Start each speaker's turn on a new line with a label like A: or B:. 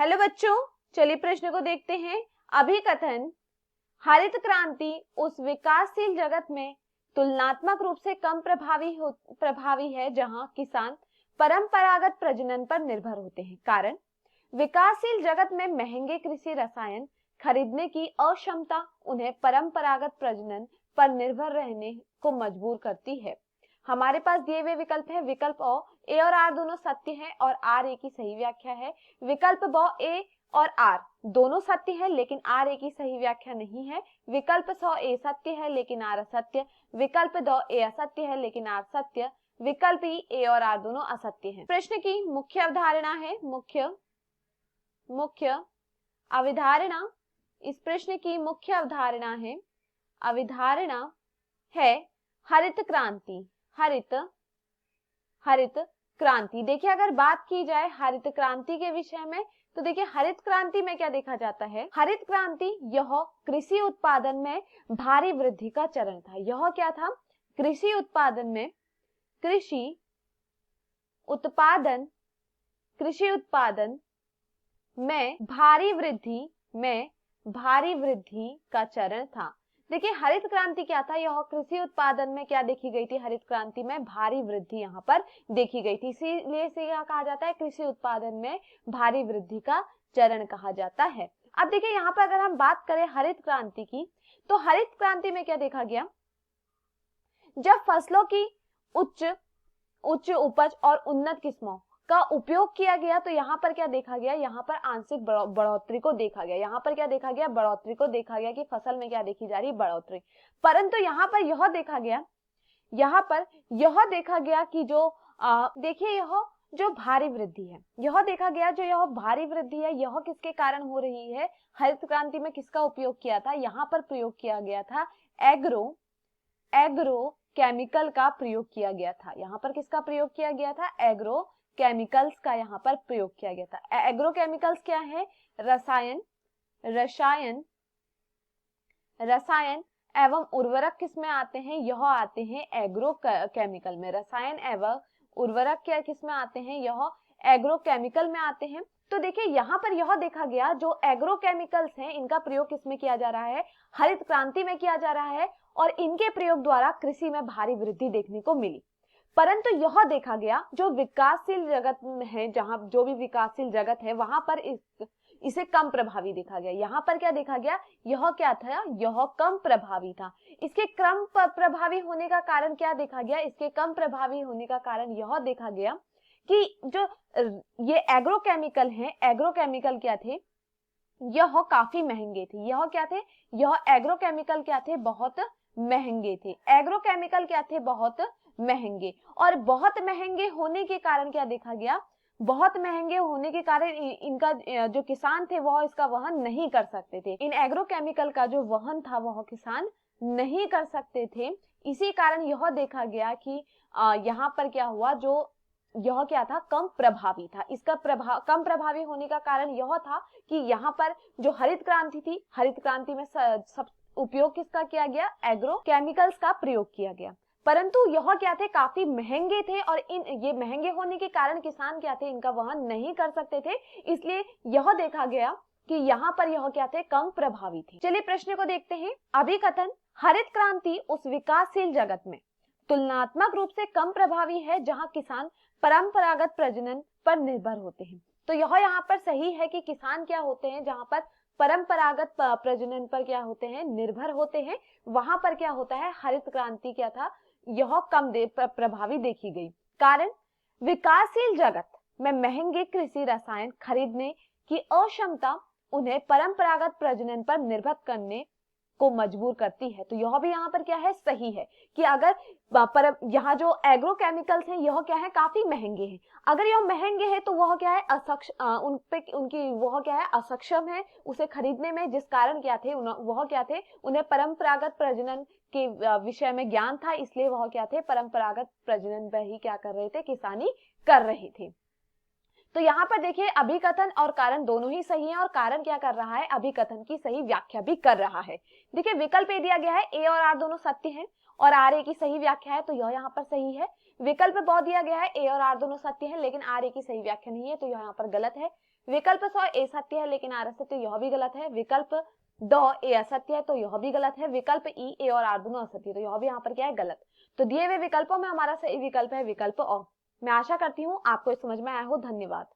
A: Hello बच्चों, चलिए प्रश्न को देखते हैं। अभिकथन हरित क्रांति उस विकासशील जगत में तुलनात्मक रूप से कम प्रभावी है जहां किसान परंपरागत प्रजनन पर निर्भर होते हैं। कारण विकासशील जगत में महंगे कृषि रसायन खरीदने की अक्षमता उन्हें परंपरागत प्रजनन पर निर्भर रहने को मजबूर करती है। हमारे पास दिए हुए विकल्प है। विकल्प ए और आर दोनों सत्य है और आर ए की सही व्याख्या है। विकल्प ब ए और आर दोनों सत्य है लेकिन आर ए की सही व्याख्या नहीं है। विकल्प स ए सत्य है लेकिन आर असत्य। विकल्प द ए असत्य है लेकिन आर सत्य। विकल्प ई ए और आर दोनों असत्य हैं। प्रश्न की मुख्य अवधारणा है मुख्य अवधारणा। इस प्रश्न की मुख्य अवधारणा है हरित क्रांति। हरित क्रांति। देखिए, अगर बात की जाए हरित क्रांति के विषय में तो देखिए हरित क्रांति में क्या देखा जाता है। हरित क्रांति यह कृषि उत्पादन में भारी वृद्धि का चरण था। यह क्या था? कृषि उत्पादन में भारी वृद्धि का चरण था। देखिए हरित क्रांति क्या था? यह कृषि उत्पादन में क्या देखी गई थी? हरित क्रांति में भारी वृद्धि यहाँ पर देखी गई थी, इसीलिए इसे यह कहा जाता है कृषि उत्पादन में भारी वृद्धि का चरण कहा जाता है। अब देखिए यहाँ पर अगर हम बात करें हरित क्रांति की, तो हरित क्रांति में क्या देखा गया? जब फसलों की उच्च उपज और उन्नत किस्मों का उपयोग किया गया तो यहाँ पर क्या देखा गया? यहाँ पर आंशिक बढ़ोतरी को देखा गया। यहाँ पर क्या देखा गया? बढ़ोतरी को देखा गया कि फसल में क्या देखी जा रही? बढ़ोतरी। परंतु यहाँ पर यह देखा गया कि जो देखिए यह जो भारी वृद्धि है, यह देखा गया जो यह भारी वृद्धि है यह किसके कारण हो रही है? हरित क्रांति में किसका उपयोग किया था? यहाँ पर प्रयोग किया गया था एग्रो केमिकल का प्रयोग किया गया था। यहाँ पर किसका प्रयोग किया गया था? एग्रो केमिकल्स का यहाँ पर प्रयोग किया गया था। एग्रो केमिकल्स क्या है? रसायन एवं उर्वरक किसमें आते हैं? यह आते हैं एग्रो केमिकल में। रसायन एवं उर्वरक क्या किसमें आते हैं? यह एग्रो केमिकल में आते हैं। तो देखिए यहाँ पर यह देखा गया जो एग्रो केमिकल्स हैं इनका प्रयोग किसमें किया जा रहा है? हरित क्रांति में किया जा रहा है और इनके प्रयोग द्वारा कृषि में भारी वृद्धि देखने को मिली। परंतु यह देखा गया जो विकासशील जगत है, जहां जो भी विकासशील जगत है वहां पर इसे कम प्रभावी देखा गया। यहाँ पर क्या देखा गया? यह क्या था? यह कम प्रभावी था। इसके कम प्रभावी होने का कारण क्या देखा गया? इसके कम प्रभावी होने का कारण यह देखा गया कि जो ये एग्रो केमिकल हैं, एग्रो केमिकल क्या थे? यह काफी महंगे थे। यह क्या थे? यह एग्रो केमिकल क्या थे? बहुत महंगे थे। एग्रो केमिकल क्या थे? बहुत महंगे। और बहुत महंगे होने के कारण क्या देखा गया? बहुत महंगे होने के कारण इनका जो किसान थे वह इसका वहन नहीं कर सकते थे। इन एग्रो केमिकल का जो वहन था वह किसान नहीं कर सकते थे। इसी कारण यह देखा गया कि यहाँ पर क्या हुआ, जो यह क्या था? कम प्रभावी था। इसका कम प्रभावी होने का कारण यह था कि यहाँ पर जो हरित क्रांति थी, हरित क्रांति में सब उपयोग किसका किया गया? एग्रो केमिकल्स का प्रयोग किया गया। परंतु यह क्या थे? काफी महंगे थे और ये महंगे होने के कारण किसान क्या थे? इनका वहन नहीं कर सकते थे। इसलिए यह देखा गया कि यहाँ पर यह क्या थे? कम प्रभावी थे। चलिए प्रश्न को देखते हैं। अभिकथन हरित क्रांति उस विकासशील जगत में तुलनात्मक रूप से कम प्रभावी है जहां किसान परंपरागत प्रजनन पर निर्भर होते हैं। तो यह यहाँ पर सही है कि किसान क्या होते हैं? जहां पर परंपरागत प्रजनन पर क्या होते हैं? निर्भर होते हैं। वहां पर क्या होता है? हरित क्रांति क्या था? यह कम प्रभावी देखी गई। कारण विकासशील जगत में महंगे कृषि रसायन खरीदने की अक्षमता उन्हें परंपरागत प्रजनन पर निर्भर करने को मजबूर करती है। तो यह भी यहाँ पर क्या है? सही है कि अगर यहाँ जो एग्रो केमिकल्स हैं यह क्या है? काफी महंगे हैं। अगर यह महंगे हैं तो वह क्या है? वह क्या है? असक्षम है उसे खरीदने में, जिस कारण क्या थे? वह क्या थे? उन्हें परंपरागत प्रजनन के विषय में ज्ञान था, इसलिए वह क्या थे? परंपरागत प्रजनन पर ही क्या कर रहे थे? किसानी कर रहे थे। तो यहाँ पर देखिए अभिकथन और कारण दोनों ही सही हैं और कारण क्या कर रहा है? अभिकथन की सही व्याख्या भी कर रहा है। देखिए विकल्प ए दिया गया है, ए और आर दोनों सत्य हैं और आर ए की सही व्याख्या है, तो यह यहाँ पर सही है। विकल्प ब दिया गया है, ए और आर दोनों सत्य हैं लेकिन आर ए की सही व्याख्या नहीं है, तो यह यहाँ पर गलत है। विकल्प 100 ए सत्य है लेकिन आर असत्य, यह भी गलत है। विकल्प 2 ए असत्य है तो यह भी गलत है। विकल्प ई ए और आर दोनों असत्य, तो यह भी यहाँ पर क्या है, गलत। तो दिए हुए विकल्पों में हमारा सही विकल्प है विकल्प अ। मैं आशा करती हूँ आपको समझ में आया हो। धन्यवाद।